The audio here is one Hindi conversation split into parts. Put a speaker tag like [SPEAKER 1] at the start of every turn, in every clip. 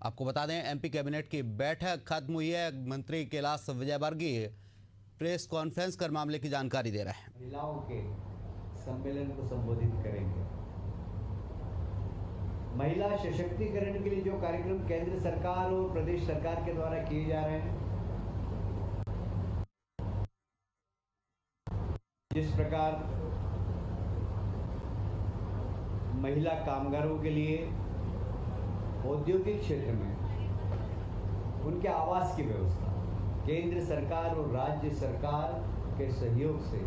[SPEAKER 1] आपको बता दें एमपी कैबिनेट की बैठक खत्म हुई है। मंत्री कैलाश विजयवर्गीय प्रेस कॉन्फ्रेंस कर मामले की जानकारी दे रहे हैं।
[SPEAKER 2] महिलाओं के सम्मेलन को संबोधित करेंगे। महिला सशक्तिकरण के लिए जो कार्यक्रम केंद्र सरकार और प्रदेश सरकार के द्वारा किए जा रहे हैं, जिस प्रकार महिला कामगारों के लिए औद्योगिक क्षेत्र में उनके आवास की व्यवस्था केंद्र सरकार और राज्य सरकार के सहयोग से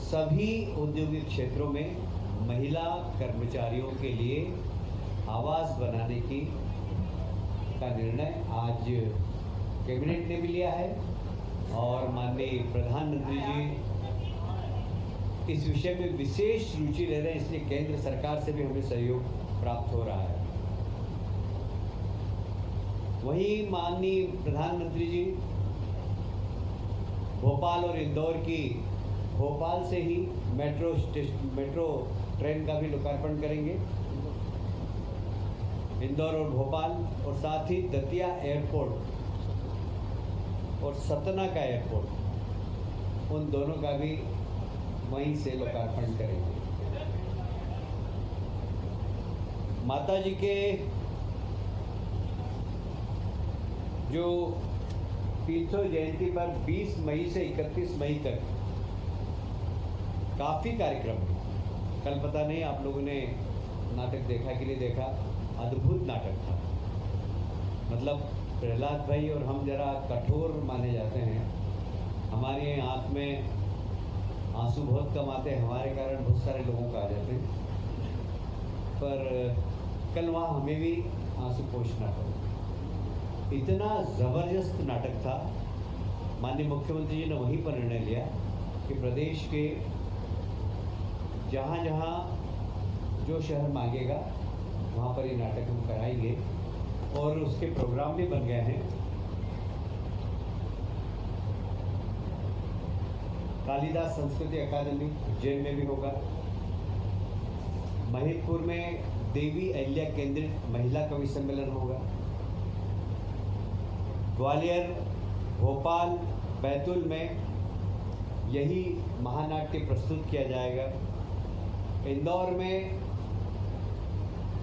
[SPEAKER 2] सभी औद्योगिक क्षेत्रों में महिला कर्मचारियों के लिए आवास बनाने का निर्णय आज कैबिनेट ने भी लिया है और माननीय प्रधानमंत्री जी इस विषय में विशेष रुचि ले रहे हैं, इसलिए केंद्र सरकार से भी हमें सहयोग प्राप्त हो रहा है। वहीं माननीय प्रधानमंत्री जी भोपाल और इंदौर की भोपाल से ही मेट्रो ट्रेन का भी लोकार्पण करेंगे। इंदौर और भोपाल और साथ ही दतिया एयरपोर्ट और सतना का एयरपोर्ट, उन दोनों का भी वहीं से लोकार्पण करेंगे। माता जी के जो 300 जयंती पर 20 मई से 31 मई तक काफ़ी कार्यक्रम है। कल पता नहीं आप लोगों ने नाटक देखा कि नहीं देखा, अद्भुत नाटक था। मतलब प्रहलाद भाई और हम जरा कठोर माने जाते हैं, हमारी आँख में आंसू बहुत कम आते हैं, हमारे कारण बहुत सारे लोगों को आ जाते हैं, पर कल वहाँ हमें भी आंसू पोंछना पड़ा। इतना ज़बरदस्त नाटक था। माननीय मुख्यमंत्री जी ने वहीं पर निर्णय लिया कि प्रदेश के जहाँ जहाँ जो शहर मांगेगा वहाँ पर ये नाटक हम कराएंगे और उसके प्रोग्राम भी बन गए हैं। कालिदास संस्कृति अकादमी उज्जैन में भी होगा। महिदपुर में देवी अहिल्या केंद्रित महिला कवि सम्मेलन होगा। ग्वालियर, भोपाल, बैतूल में यही महानाट्य प्रस्तुत किया जाएगा। इंदौर में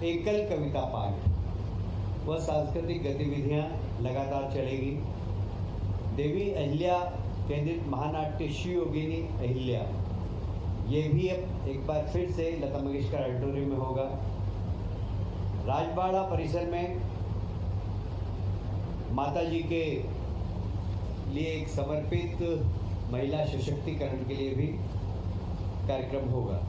[SPEAKER 2] एकल कविता पाठ व सांस्कृतिक गतिविधियां लगातार चलेगी। देवी अहिल्या केंद्रित महानाट्य श्री योगिनी अहिल्या, ये भी अब एक बार फिर से लता मंगेशकर ऑडिटोरियम में होगा। राजबाड़ा परिसर में माता जी के लिए एक समर्पित महिला सशक्तिकरण के लिए भी कार्यक्रम होगा।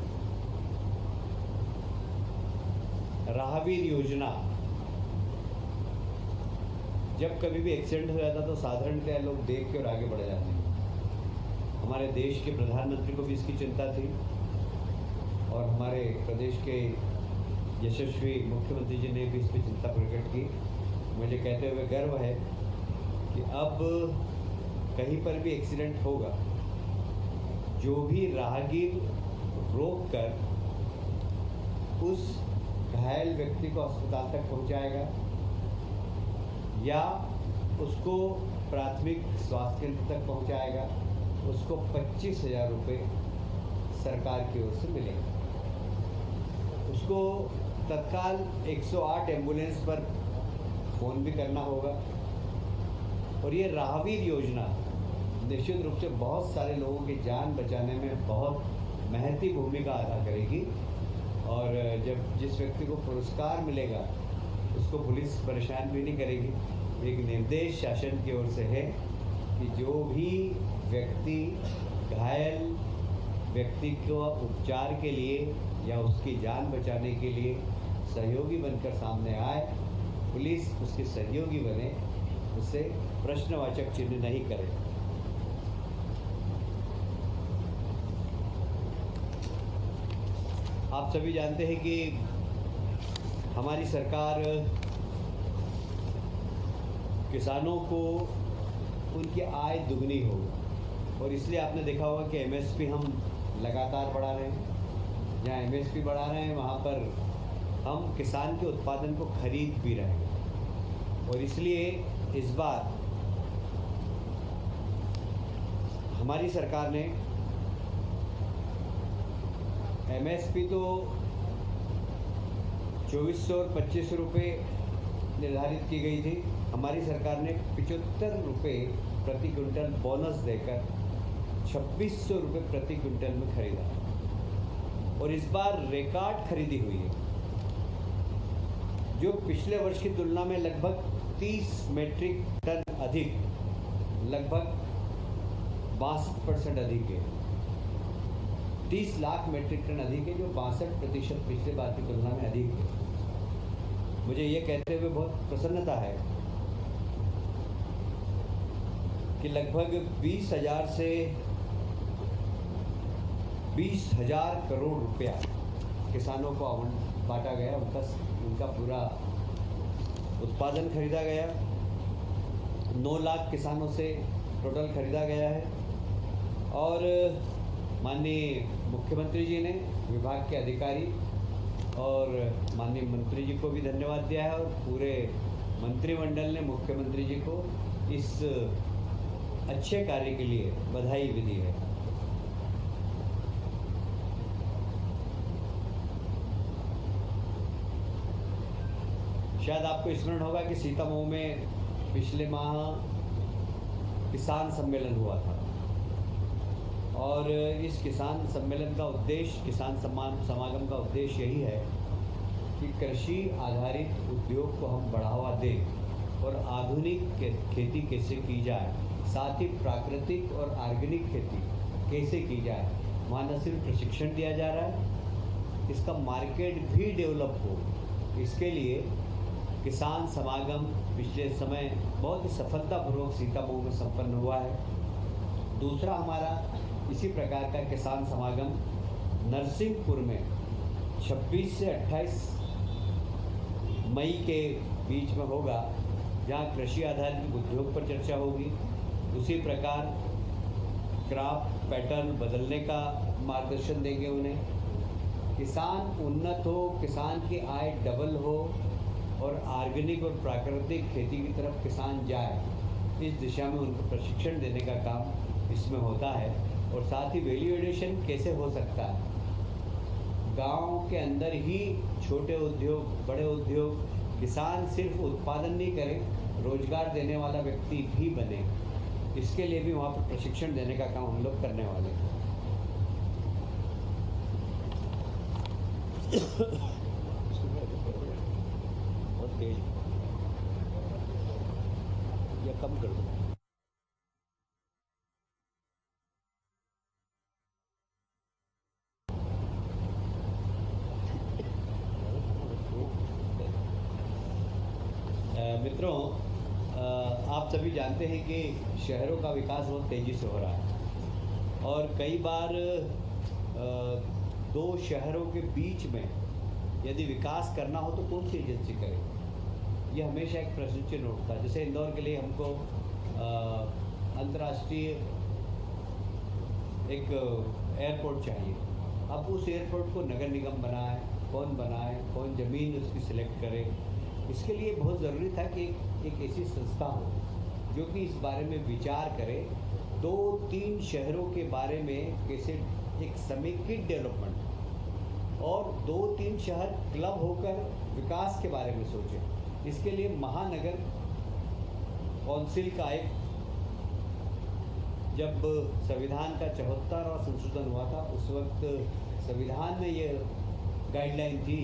[SPEAKER 2] राहवीर योजना, जब कभी भी एक्सीडेंट हो जाता तो साधारणतः लोग देख के और आगे बढ़ जाते हैं। हमारे देश के प्रधानमंत्री को भी इसकी चिंता थी और हमारे प्रदेश के यशस्वी मुख्यमंत्री जी ने भी इस पर चिंता प्रकट की। मुझे कहते हुए गर्व है कि अब कहीं पर भी एक्सीडेंट होगा, जो भी राहगीर रोक कर उस घायल व्यक्ति को अस्पताल तक पहुंचाएगा या उसको प्राथमिक स्वास्थ्य केंद्र तक पहुंचाएगा, उसको 25,000 रुपये सरकार की ओर से मिलेंगे। उसको तत्काल 108 एम्बुलेंस पर फ़ोन भी करना होगा। और ये राहवीर योजना निश्चित रूप से बहुत सारे लोगों की जान बचाने में बहुत महत्वपूर्ण भूमिका अदा करेगी। और जब जिस व्यक्ति को पुरस्कार मिलेगा उसको पुलिस परेशान भी नहीं करेगी। एक निर्देश शासन की ओर से है कि जो भी व्यक्ति घायल व्यक्ति को उपचार के लिए या उसकी जान बचाने के लिए सहयोगी बनकर सामने आए, पुलिस उसके सहयोगी बने, उससे प्रश्नवाचक चिन्ह नहीं करे। आप सभी जानते हैं कि हमारी सरकार किसानों को उनकी आय दुगनी हो, और इसलिए आपने देखा होगा कि एमएसपी हम लगातार बढ़ा रहे हैं। जहाँ एमएसपी बढ़ा रहे हैं वहाँ पर हम किसान के उत्पादन को खरीद भी रहे हैं। और इसलिए इस बार हमारी सरकार ने एमएसपी तो 2400 और 2500 रुपये निर्धारित की गई थी। हमारी सरकार ने 75 रुपये प्रति क्विंटल बोनस देकर 2600 रुपये प्रति क्विंटल में खरीदा। और इस बार रिकॉर्ड खरीदी हुई है, जो पिछले वर्ष की तुलना में लगभग 30 मीट्रिक टन अधिक, लगभग 62% अधिक है। 30 लाख मीट्रिक टन अधिक है, जो 62% पिछले बार की तुलना में अधिक है। मुझे ये कहते हुए बहुत प्रसन्नता है कि लगभग 20,000 से 20,000 करोड़ रुपया किसानों को बांटा गया, उनका पूरा उत्पादन खरीदा गया। 9 लाख किसानों से टोटल खरीदा गया है। और माननीय मुख्यमंत्री जी ने, विभाग के अधिकारी और माननीय मंत्री जी को भी धन्यवाद दिया है, और पूरे मंत्रिमंडल ने मुख्यमंत्री जी को इस अच्छे कार्य के लिए बधाई भी दी है। शायद आपको स्मरण होगा कि सीतामऊ में पिछले माह किसान सम्मेलन हुआ था, और इस किसान सम्मेलन का उद्देश्य, किसान समागम का उद्देश्य यही है कि कृषि आधारित उद्योग को हम बढ़ावा दें और आधुनिक खेती कैसे की जाए, साथ ही प्राकृतिक और ऑर्गेनिक खेती कैसे की जाए। वहाँ न सिर्फ प्रशिक्षण दिया जा रहा है, इसका मार्केट भी डेवलप हो। इसके लिए किसान समागम पिछले समय बहुत ही सफलतापूर्वक सीतामऊ में संपन्न हुआ है। दूसरा हमारा इसी प्रकार का किसान समागम नरसिंहपुर में 26 से 28 मई के बीच में होगा, जहाँ कृषि आधारित उद्योग पर चर्चा होगी। उसी प्रकार क्रॉप पैटर्न बदलने का मार्गदर्शन देंगे उन्हें। किसान उन्नत हो, किसान की आय डबल हो और ऑर्गेनिक और प्राकृतिक खेती की तरफ किसान जाए, इस दिशा में उनको प्रशिक्षण देने का काम इसमें होता है। और साथ ही वैल्यू एडिशन कैसे हो सकता है, गांव के अंदर ही छोटे उद्योग, बड़े उद्योग, किसान सिर्फ उत्पादन नहीं करे, रोजगार देने वाला व्यक्ति भी बने, इसके लिए भी वहाँ पर प्रशिक्षण देने का काम हम लोग करने वाले हैं। बहुत तेज या कम कर दो। मित्रों, आप सभी जानते हैं कि शहरों का विकास बहुत तेज़ी से हो रहा है, और कई बार दो शहरों के बीच में यदि विकास करना हो तो कौन सी एजेंसी करे, ये हमेशा एक प्रश्न चिन्ह उठता है। जैसे इंदौर के लिए हमको अंतर्राष्ट्रीय एक एयरपोर्ट चाहिए। अब उस एयरपोर्ट को नगर निगम बनाए, कौन ज़मीन उसकी सिलेक्ट करे, इसके लिए बहुत ज़रूरी था कि एक ऐसी संस्था हो जो कि इस बारे में विचार करे, 2-3 शहरों के बारे में कैसे एक समेकित डेवलपमेंट, और 2-3 शहर क्लब होकर विकास के बारे में सोचें। इसके लिए महानगर कौंसिल का एक, जब संविधान का 74वां संशोधन हुआ था, उस वक्त संविधान में ये गाइडलाइन थी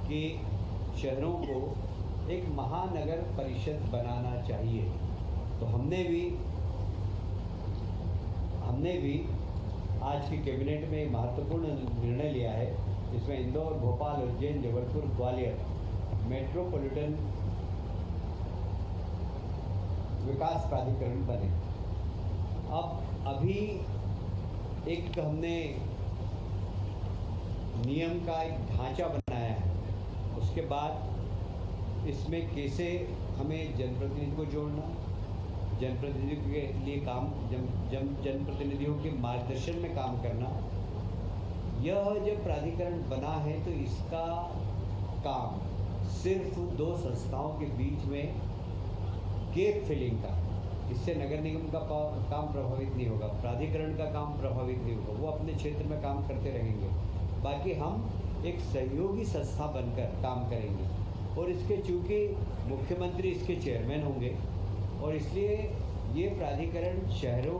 [SPEAKER 2] कि शहरों को एक महानगर परिषद बनाना चाहिए। तो हमने भी आज की कैबिनेट में महत्वपूर्ण निर्णय लिया है, जिसमें इंदौर, भोपाल, उज्जैन, जबलपुर, ग्वालियर मेट्रोपॉलिटन विकास प्राधिकरण बने। अब अभी एक हमने नियम का एक ढांचा बनाया है, उसके बाद इसमें कैसे हमें जनप्रतिनिधि को जोड़ना, जनप्रतिनिधियों के लिए काम, जनप्रतिनिधियों के मार्गदर्शन में काम करना। यह जब प्राधिकरण बना है तो इसका काम सिर्फ दो संस्थाओं के बीच में गैप फिलिंग का, इससे नगर निगम का काम प्रभावित नहीं होगा, प्राधिकरण का काम प्रभावित नहीं होगा, वो अपने क्षेत्र में काम करते रहेंगे। बाकी हम एक सहयोगी संस्था बनकर काम करेंगे और इसके चूँकि मुख्यमंत्री इसके चेयरमैन होंगे और इसलिए ये प्राधिकरण शहरों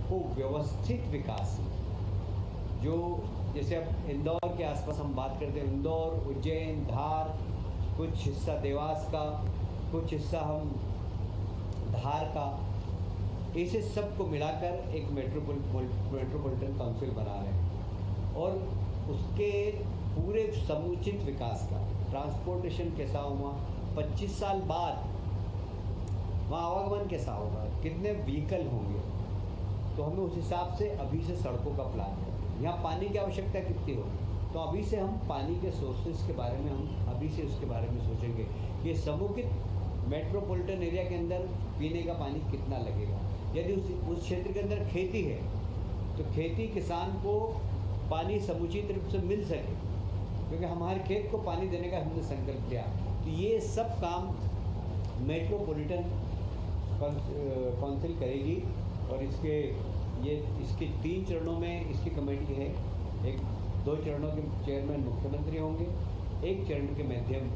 [SPEAKER 2] को व्यवस्थित विकास, जो जैसे अब इंदौर के आसपास हम बात करते हैं, इंदौर, उज्जैन, धार, कुछ हिस्सा देवास का, कुछ हिस्सा हम धार का, इसे सबको मिलाकर एक मेट्रोपॉलिटन काउंसिल बना रहे हैं और उसके पूरे समुचित विकास का, ट्रांसपोर्टेशन कैसा हुआ, 25 साल बाद वहाँ आवागमन कैसा होगा, कितने व्हीकल होंगे, तो हमें उस हिसाब से अभी से सड़कों का प्लान है। यहाँ पानी की आवश्यकता कितनी होगी, तो अभी से हम पानी के सोर्सेज के बारे में हम अभी से उसके बारे में सोचेंगे। ये समुचित मेट्रोपॉलिटन एरिया के अंदर पीने का पानी कितना लगेगा, यदि उस क्षेत्र के अंदर खेती है तो खेती किसान को पानी समुचित रूप से मिल सके, क्योंकि हमारे खेत को पानी देने का हमने संकल्प लिया। तो ये सब काम मेट्रोपॉलिटन काउंसिल करेगी और इसके 3 चरणों में इसकी कमेटी है। 2 चरणों के चेयरमैन मुख्यमंत्री होंगे, 1 चरण के माध्यम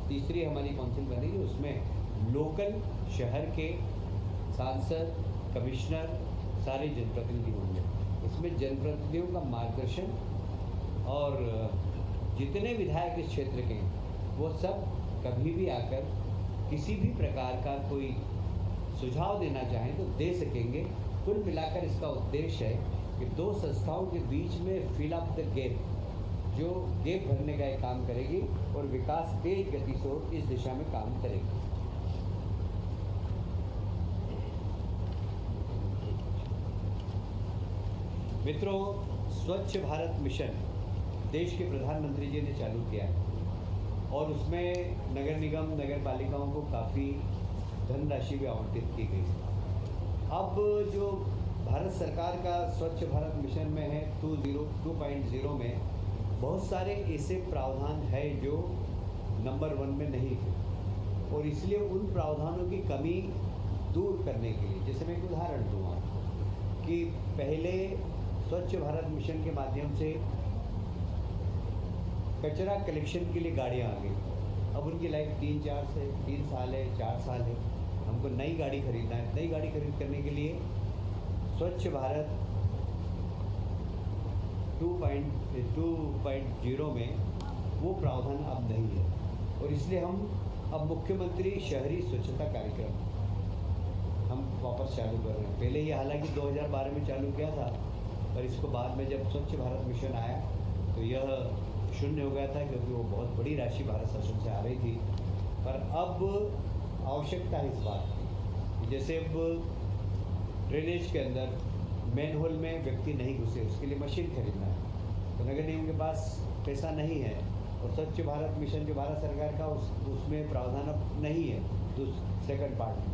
[SPEAKER 2] तीसरी हमारी काउंसिल बनेगी, उसमें लोकल शहर के सांसद, कमिश्नर, सारे जनप्रतिनिधि होंगे। इसमें जनप्रतिनिधियों का मार्गदर्शन और जितने विधायक इस क्षेत्र के हैं वो सब कभी भी आकर किसी भी प्रकार का कोई सुझाव देना चाहें तो दे सकेंगे। कुल मिलाकर इसका उद्देश्य है कि 2 संस्थाओं के बीच में फिल अप द गैप, जो गैप भरने का एक काम करेगी और विकास तेज गति से इस दिशा में काम करेगी। मित्रों, स्वच्छ भारत मिशन देश के प्रधानमंत्री जी ने चालू किया है और उसमें नगर निगम, नगर पालिकाओं को काफ़ी धनराशि भी आवंटित की गई। अब जो भारत सरकार का स्वच्छ भारत मिशन में है 2.0 में बहुत सारे ऐसे प्रावधान है जो नंबर 1 में नहीं थे और इसलिए उन प्रावधानों की कमी दूर करने के लिए, जैसे मैं एक उदाहरण दूँगा कि पहले स्वच्छ भारत मिशन के माध्यम से कचरा कलेक्शन के लिए गाड़ियाँ आ गई। अब उनकी लाइफ 3 साल है, 4 साल है, हमको नई गाड़ी खरीदना है। नई गाड़ी खरीद करने के लिए स्वच्छ भारत 2.0 में वो प्रावधान अब नहीं है और इसलिए हम अब मुख्यमंत्री शहरी स्वच्छता कार्यक्रम हम वापस चालू कर रहे हैं। पहले ये हालांकि 2012 में चालू किया था, पर इसको बाद में जब स्वच्छ भारत मिशन आया तो यह शून्य हो गया था, क्योंकि वो बहुत बड़ी राशि भारत शासन से आ रही थी। पर अब आवश्यकता है इस बात की, जैसे अब ड्रेनेज के अंदर मैनहोल में व्यक्ति नहीं घुसे, उसके लिए मशीन खरीदना है, तो नगर निगम के पास पैसा नहीं है और स्वच्छ भारत मिशन जो भारत सरकार का उसमें प्रावधान अब नहीं है सेकंड पार्ट में।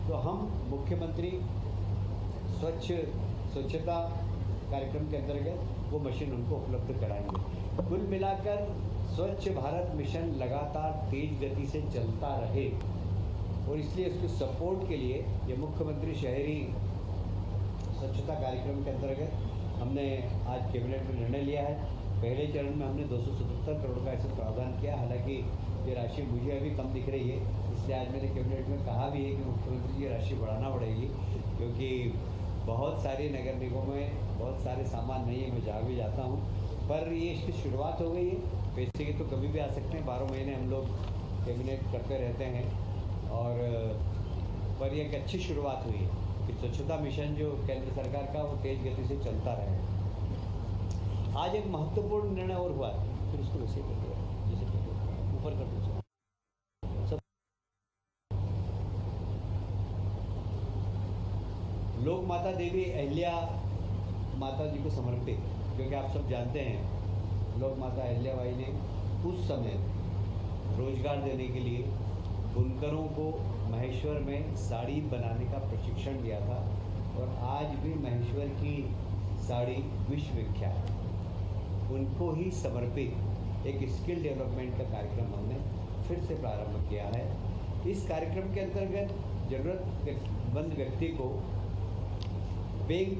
[SPEAKER 2] तो हम मुख्यमंत्री स्वच्छता कार्यक्रम के अंतर्गत वो मशीन उनको उपलब्ध कराएंगे। कुल मिलाकर स्वच्छ भारत मिशन लगातार तेज गति से चलता रहे और इसलिए इसके सपोर्ट के लिए ये मुख्यमंत्री शहरी स्वच्छता कार्यक्रम के अंतर्गत हमने आज कैबिनेट में निर्णय लिया है। पहले चरण में हमने 277 करोड़ का ऐसा प्रावधान किया, हालांकि ये राशि मुझे अभी कम दिख रही है, इसलिए आज मैंने कैबिनेट में कहा भी है कि मुख्यमंत्री जी राशि बढ़ाना पड़ेगी, क्योंकि बहुत सारी नगर निगमों में बहुत सारे सामान नहीं है, मैं जा भी जाता हूँ, पर ये इसकी शुरुआत हो गई है। पैसे के तो कभी भी आ सकते हैं, 12 महीने हम लोग कैबिनेट करते रहते हैं और पर ये एक अच्छी शुरुआत हुई है कि स्वच्छता मिशन जो केंद्र सरकार का वो तेज गति से चलता रहे। आज एक महत्वपूर्ण निर्णय और हुआ, फिर उसको वैसे कर दिया जैसे ऊपर कर दो सब। लोक माता देवी अहिल्या माता जी को समर्पित, क्योंकि आप सब जानते हैं लोक माता अहिल्याबाई ने उस समय रोजगार देने के लिए बुनकरों को महेश्वर में साड़ी बनाने का प्रशिक्षण दिया था और आज भी महेश्वर की साड़ी विश्व विख्यात है। उनको ही समर्पित एक स्किल डेवलपमेंट का कार्यक्रम हमने फिर से प्रारंभ किया है। इस कार्यक्रम के अंतर्गत ज़रूरतमंद व्यक्ति को बैंक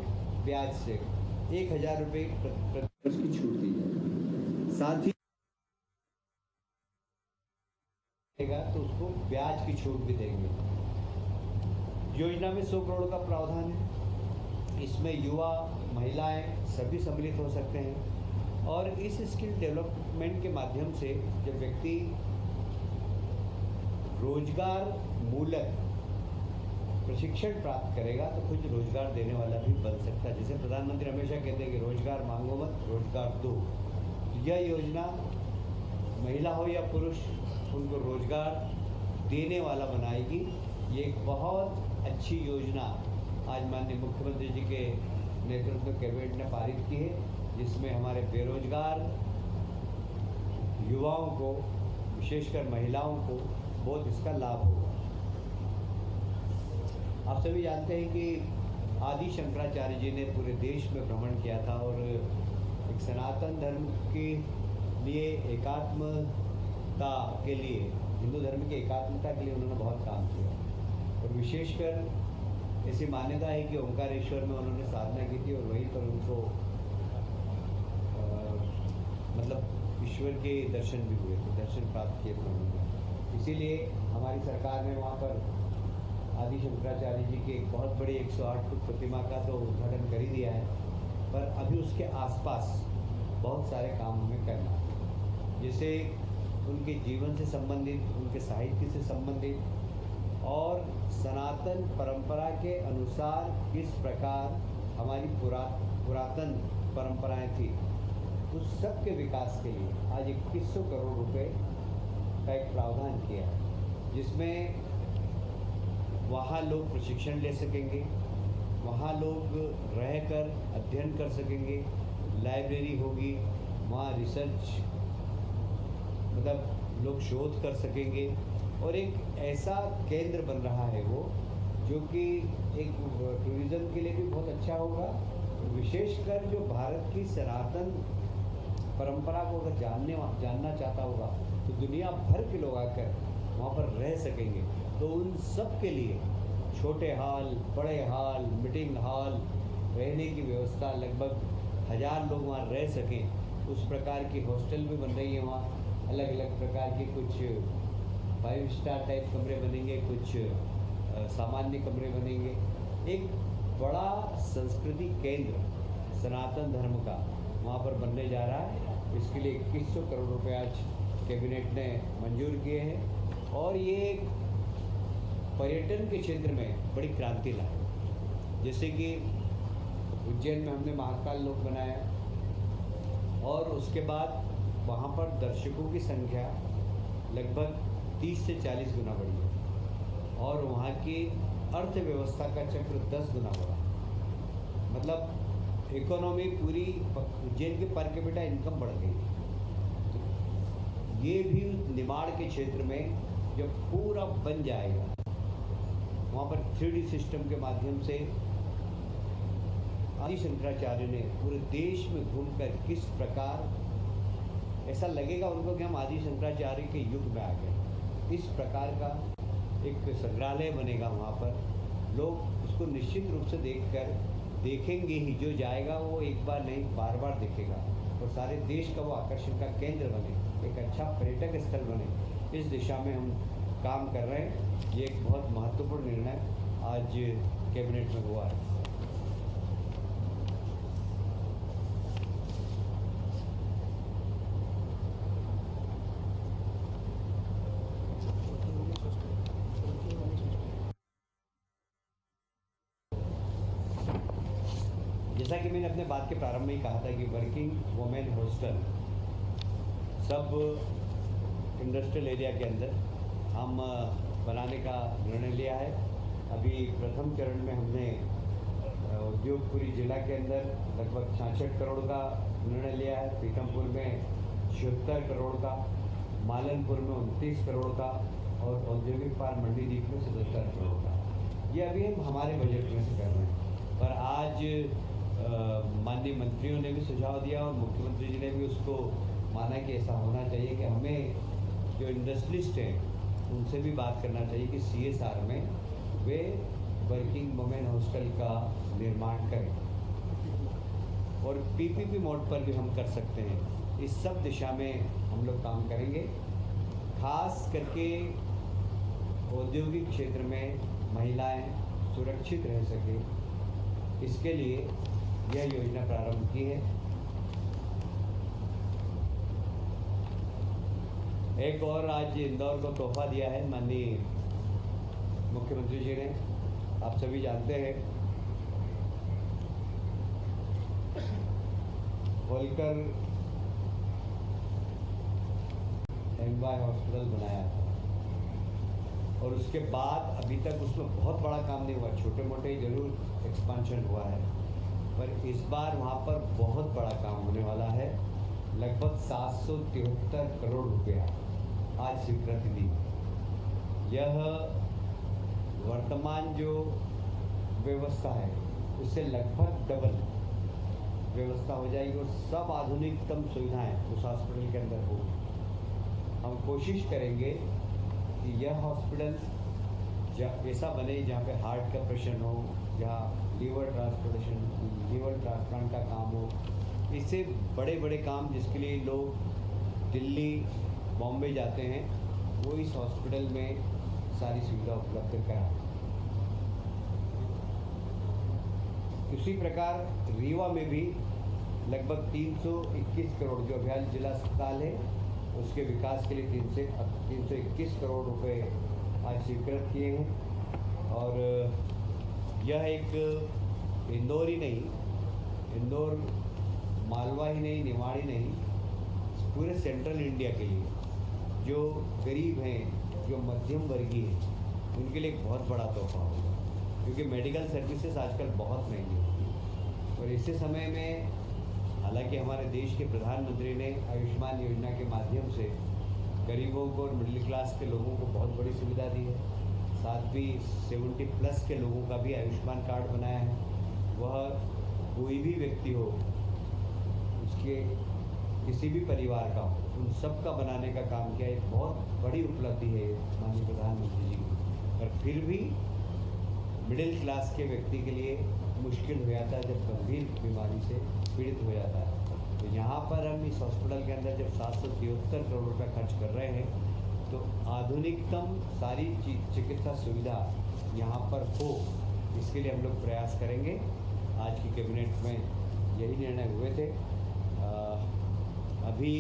[SPEAKER 2] ब्याज से 1,000 रुपये प्रतिवर्ष की छूट दी जाएगी। साथ ही तो उसको ब्याज की छूट भी देंगे। योजना में 100 करोड़ का प्रावधान है। इसमें युवा, महिलाएं सभी सम्मिलित हो सकते हैं और इस स्किल डेवलपमेंट के माध्यम से जब व्यक्ति रोजगार मूलक प्रशिक्षण प्राप्त करेगा तो कुछ रोजगार देने वाला भी बन सकता है। जैसे प्रधानमंत्री हमेशा कहते हैं कि रोजगार मांगो मत, रोजगार दो। यह योजना महिला हो या पुरुष उनको रोजगार देने वाला बनाएगी। ये एक बहुत अच्छी योजना आज माननीय मुख्यमंत्री जी के नेतृत्व में कैबिनेट ने पारित की है, जिसमें हमारे बेरोजगार युवाओं को, विशेषकर महिलाओं को बहुत इसका लाभ होगा। आप सभी जानते हैं कि आदि शंकराचार्य जी ने पूरे देश में भ्रमण किया था और एक सनातन धर्म के लिए एकात्मता के लिए, हिंदू धर्म की एकात्मता के लिए उन्होंने बहुत काम किया और विशेषकर ऐसी मान्यता है कि ओंकारेश्वर में उन्होंने साधना की थी और वहीं पर उनको मतलब ईश्वर के दर्शन भी हुए थे, दर्शन प्राप्त किए थे उन्होंने। इसीलिए हमारी सरकार ने वहाँ पर आदि शंकराचार्य जी की एक बहुत बड़ी 108 फुट प्रतिमा का तो उद्घाटन कर ही दिया है, पर अभी उसके आसपास बहुत सारे काम हमें करना है। जैसे उनके जीवन से संबंधित, उनके साहित्य से संबंधित और सनातन परंपरा के अनुसार किस प्रकार हमारी पुरातन परंपराएं थी, उस सब के विकास के लिए आज 2100 करोड़ रुपए का एक प्रावधान किया है, जिसमें वहाँ लोग प्रशिक्षण ले सकेंगे, वहाँ लोग रहकर अध्ययन कर सकेंगे, लाइब्रेरी होगी, वहाँ रिसर्च मतलब लोग शोध कर सकेंगे और एक ऐसा केंद्र बन रहा है वो, जो कि एक टूरिज़्म के लिए भी बहुत अच्छा होगा। विशेषकर जो भारत की सनातन परंपरा को अगर जानना चाहता होगा तो दुनिया भर के लोग आकर वहाँ पर रह सकेंगे। तो उन सब के लिए छोटे हॉल, बड़े हॉल, मीटिंग हॉल, रहने की व्यवस्था, लगभग 1000 लोग वहाँ रह सकें, उस प्रकार की हॉस्टल भी बन रही है। वहाँ अलग अलग प्रकार के कुछ 5 स्टार टाइप कमरे बनेंगे, कुछ सामान्य कमरे बनेंगे। एक बड़ा संस्कृति केंद्र सनातन धर्म का वहाँ पर बनने जा रहा है। इसके लिए 2100 करोड़ रुपए आज कैबिनेट ने मंजूर किए हैं और ये पर्यटन के क्षेत्र में बड़ी क्रांति लाए। जैसे कि उज्जैन में हमने महाकाल लोक बनाया और उसके बाद वहाँ पर दर्शकों की संख्या लगभग 30 से 40 गुना बढ़ी है और वहाँ की अर्थव्यवस्था का चक्र 10 गुना बढ़ा। मतलब इकोनॉमी पूरी उज्जैन के पर कैपिटा इनकम बढ़ गई। तो ये भी निमाड़ के क्षेत्र में जब पूरा बन जाएगा, वहाँ पर 3D सिस्टम के माध्यम से आदि शंकराचार्य ने पूरे देश में घूमकर किस प्रकार ऐसा लगेगा उनको कि हम आदि शंकराचार्य के युग में आ गए। इस प्रकार का एक संग्रहालय बनेगा वहाँ पर। लोग उसको निश्चित रूप से देखेंगे ही, जो जाएगा वो एक बार नहीं बार बार देखेगा और सारे देश का वो आकर्षण का केंद्र बने, एक अच्छा पर्यटक स्थल बने। इस दिशा में हम काम कर रहे हैं। ये एक बहुत महत्वपूर्ण निर्णय आज कैबिनेट में हुआ है। जैसा कि मैंने अपने बात के प्रारंभ में ही कहा था कि वर्किंग वुमेन हॉस्टल सब इंडस्ट्रियल एरिया के अंदर हम बनाने का निर्णय लिया है। अभी प्रथम चरण में हमने उद्योगपुरी जिला के अंदर लगभग 66 करोड़ का निर्णय लिया है, पीथमपुर में 76 करोड़ का, मालनपुर में 29 करोड़ का और औद्योगिक पार्क मंडीदीप में 77 करोड़ का। ये अभी हम हमारे बजट में से कर रहे हैं, पर आज माननीय मंत्रियों ने भी सुझाव दिया और मुख्यमंत्री जी ने भी उसको माना कि ऐसा होना चाहिए कि हमें जो इंडस्ट्रियलिस्ट हैं उनसे भी बात करना चाहिए कि CSR में वे वर्किंग वुमेन हॉस्टल का निर्माण करें और PPP मोड पर भी हम कर सकते हैं। इस सब दिशा में हम लोग काम करेंगे, खास करके औद्योगिक क्षेत्र में महिलाएं सुरक्षित रह सके, इसके लिए यह योजना प्रारंभ की है। एक और आज इंदौर को तोहफा दिया है माननीय मुख्यमंत्री जी ने। आप सभी जानते हैं होलकर MY हॉस्पिटल बनाया था और उसके बाद अभी तक उसमें बहुत बड़ा काम नहीं हुआ, छोटे मोटे जरूर एक्सपांशन हुआ है, पर इस बार वहाँ पर बहुत बड़ा काम होने वाला है। लगभग 773 करोड़ रुपया आज स्वीकृति दी। यह वर्तमान जो व्यवस्था है उससे लगभग डबल व्यवस्था हो जाएगी और सब आधुनिकतम सुविधाएं उस हॉस्पिटल के अंदर होगी। हम कोशिश करेंगे कि यह हॉस्पिटल ऐसा बने जहाँ पे हार्ट का ऑपरेशन हो, जहाँ लीवर ट्रांसप्लांट का काम हो, इससे बड़े बड़े काम जिसके लिए लोग दिल्ली बॉम्बे जाते हैं वो इस हॉस्पिटल में सारी सुविधा उपलब्ध करा। उसी प्रकार रीवा में भी लगभग 321 करोड़, जो अभियान जिला अस्पताल है उसके विकास के लिए 321 करोड़ रुपए आज स्वीकृत किए हैं। और यह एक इंदौर ही नहीं, इंदौर मालवा ही नहीं, निवाड़ी नहीं, पूरे सेंट्रल इंडिया के लिए जो गरीब हैं, जो मध्यम वर्गीय हैं, उनके लिए एक बहुत बड़ा तोहफा होगा, क्योंकि मेडिकल सर्विसेज आजकल बहुत महंगी होती हैं। और इसी समय में हालांकि हमारे देश के प्रधानमंत्री ने आयुष्मान योजना के माध्यम से गरीबों को और मिडिल क्लास के लोगों को बहुत बड़ी सुविधा दी है। साथ भी 70+ के लोगों का भी आयुष्मान कार्ड बनाया है। वह कोई भी व्यक्ति हो, उसके किसी भी परिवार का हो, उन सब का बनाने का काम किया। एक बहुत बड़ी उपलब्धि है माननीय प्रधानमंत्री जी की। पर फिर भी मिडिल क्लास के व्यक्ति के लिए मुश्किल हो जाता है जब गंभीर बीमारी से पीड़ित हो जाता है। तो यहाँ पर हम इस हॉस्पिटल के अंदर जब 773 करोड़ रुपये खर्च कर रहे हैं तो आधुनिकतम सारी चिकित्सा सुविधा यहाँ पर हो, इसके लिए हम लोग प्रयास करेंगे। आज की कैबिनेट में यही निर्णय हुए थे। अभी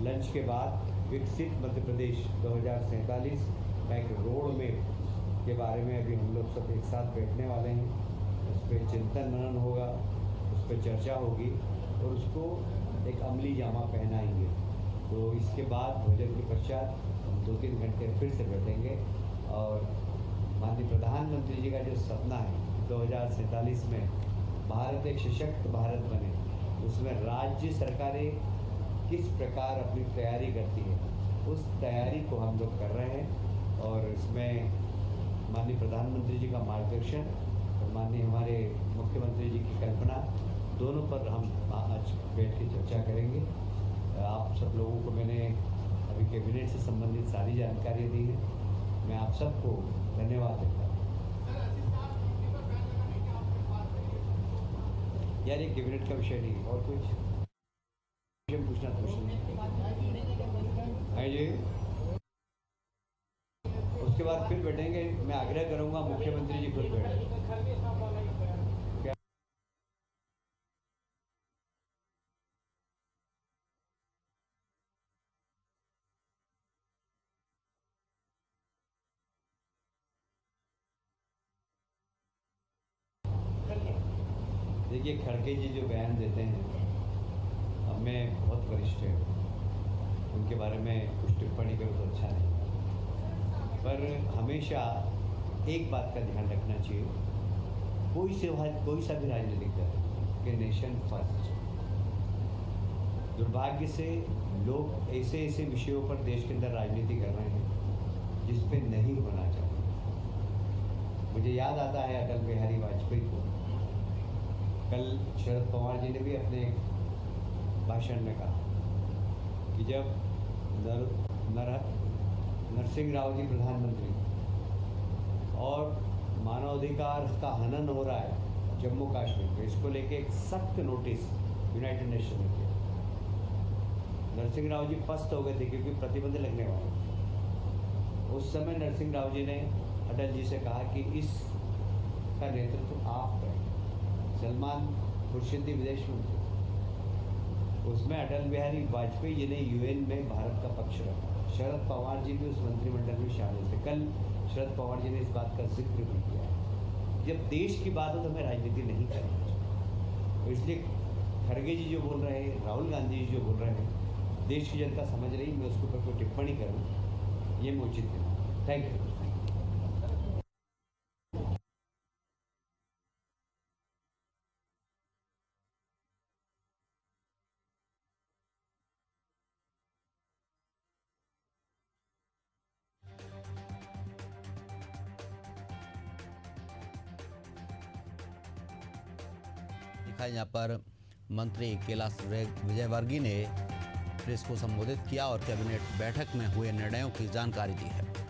[SPEAKER 2] लंच के बाद विकसित मध्य प्रदेश 2047 का एक रोड मैप के बारे में अभी हम लोग सब एक साथ बैठने वाले हैं। उस पर चिंतन मनन होगा, उस पर चर्चा होगी और उसको एक अमली जामा पहनाएंगे। तो इसके बाद भोजन के पश्चात हम 2-3 घंटे फिर से बैठेंगे और माननीय प्रधानमंत्री जी का जो सपना है 2047 में भारत एक सशक्त भारत बने, उसमें राज्य सरकारें किस प्रकार अपनी तैयारी करती है, उस तैयारी को हम लोग कर रहे हैं। और इसमें माननीय प्रधानमंत्री जी का मार्गदर्शन और माननीय हमारे मुख्यमंत्री जी की कल्पना, दोनों पर हम आज बैठ के चर्चा करेंगे। आप सब लोगों को मैंने अभी कैबिनेट से संबंधित सारी जानकारी दी है। मैं आप सबको धन्यवाद देता हूँ। यार ये कैबिनेट का विषय नहीं, और कुछ पूछना है जी। उसके बाद फिर बैठेंगे। मैं आग्रह करूंगा मुख्यमंत्री जी खुद बैठे। देखिए खड़गे जी जो बयान देते हैं, अब मैं बहुत वरिष्ठ है, उनके बारे में कुछ टिप्पणी करूँ तो अच्छा नहीं, पर हमेशा एक बात का ध्यान रखना चाहिए, कोई सा भी राजनीतिक दल कि नेशन फर्स्ट। दुर्भाग्य से लोग ऐसे विषयों पर देश के अंदर राजनीति कर रहे हैं जिस पे नहीं होना चाहिए। मुझे याद आता है अटल बिहारी वाजपेयी को। कल शरद पवार जी ने भी अपने भाषण में कहा कि जब नरसिंह राव जी प्रधानमंत्री और मानवाधिकार का हनन हो रहा है जम्मू कश्मीर में, इसको लेके एक सख्त नोटिस यूनाइटेड नेशन ने दिया। नरसिंह राव जी पस्त हो गए थे क्योंकि प्रतिबंध लगने वाले थे। उस समय नरसिंह राव जी ने अटल जी से कहा कि इसका नेतृत्व आप करें। सलमान खुर्शीदी विदेश मंत्री, उसमें अटल बिहारी वाजपेयी जी ने यूएन में भारत का पक्ष रखा। शरद पवार जी भी उस मंत्रिमंडल में शामिल थे। कल शरद पवार जी ने इस बात का जिक्र भी किया है। जब देश की बात हो तो हमें राजनीति नहीं करनी चाहिए। तो इसलिए खड़गे जी जो बोल रहे हैं, राहुल गांधी जी जो बोल रहे हैं, देश की जनता समझ रही, मैं उसके ऊपर कोई टिप्पणी करूँ ये मैं उचित नहीं। Thank you.
[SPEAKER 1] दिखा यहाँ पर मंत्री कैलाश विजयवर्गीय ने प्रेस को संबोधित किया और कैबिनेट बैठक में हुए निर्णयों की जानकारी दी है।